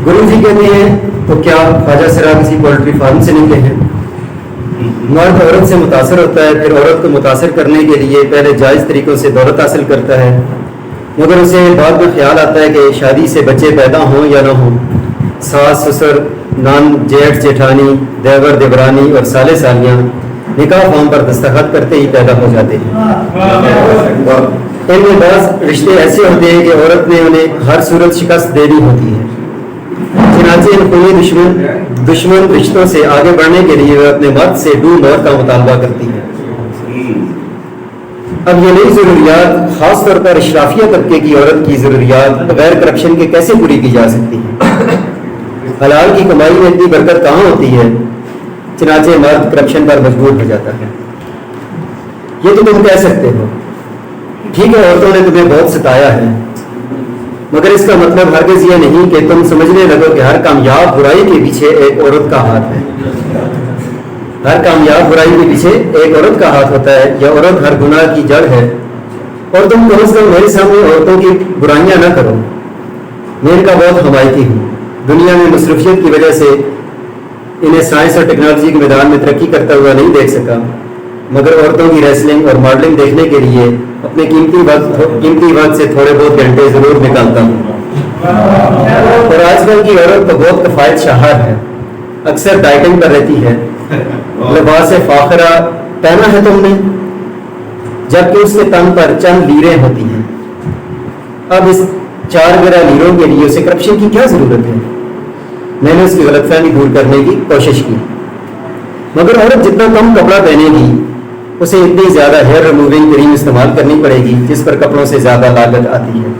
गुरु जी कहते हैं तो क्या ख्वाजा सिरा किसी पोल्ट्री फार्म से निकले हैं? मर्द औरत से मुतासर होता है, फिर औरत को मुतासर करने के लिए पहले जायज़ तरीक़ों से दौलत हासिल करता है, मगर उसे बाद में ख्याल आता है कि शादी से बच्चे पैदा हों या ना हों। सास ससुर, नान जेठ जेठानी, देवर देवरानी और साले सालियाँ निकाह फॉर्म पर दस्तखत करते ही पैदा हो जाते हैं। इनमें बाज़ रिश्ते ऐसे होते हैं कि औरत ने उन्हें हर सूरत शिकस्त देनी होती है। चनाचे इन खूनी दुश्मन रिश्तों से आगे बढ़ने के लिए वह अपने मर्द से डूब मौत का मुतालबा करती है। अब ये नई ज़रूरियात ख़ास तौर पर इशराफिया तबके की औरत की ज़रूरियात बगैर करप्शन के कैसे पूरी की जा सकती है? हलाल की कमाई में इतनी बरकत कहाँ होती है, चनाचे मर्द करप्शन पर मजबूर हो जाता है। ये तो तुम कह सकते हो, ठीक है, औरतों ने तुम्हें बहुत सताया है, मगर इसका मतलब हरगिज़ ये नहीं कि तुम समझने लगो कि हर कामयाब बुराई के पीछे एक औरत का हाथ है। हर कामयाब बुराई के पीछे एक औरत का हाथ होता है, या औरत हर गुनाह की जड़ है। और तुम कम से कम मेरे सामने औरतों की बुराइयां ना करो। मैं इनका बहुत हमायती हूँ। दुनिया में मसरूफियत की वजह से इन्हें साइंस और टेक्नोलॉजी के मैदान में तरक्की करता हुआ नहीं देख सका, मगर औरतों की रेसलिंग और मॉडलिंग देखने के लिए अपने कीमती वक्त से थोड़े बहुत घंटे ज़रूर निकालता हूँ। और आजकल की औरत तो बहुत कफ़ायत शहार है, अक्सर डाइटिंग पर रहती है, लिबास फाखरा पहना है तुमने, जबकि उसके तन पर चंद लीरें होती हैं। अब इस 4 गिरा लीरों के लिए उसे करप्शन की क्या ज़रूरत है? मैंने उसकी गलतफहमी दूर करने की कोशिश की, मगर औरत जितना कम कपड़ा पहनेगी उसे इतनी ज़्यादा हेयर रिमूविंग क्रीम इस्तेमाल करनी पड़ेगी, जिस पर कपड़ों से ज़्यादा लागत आती है।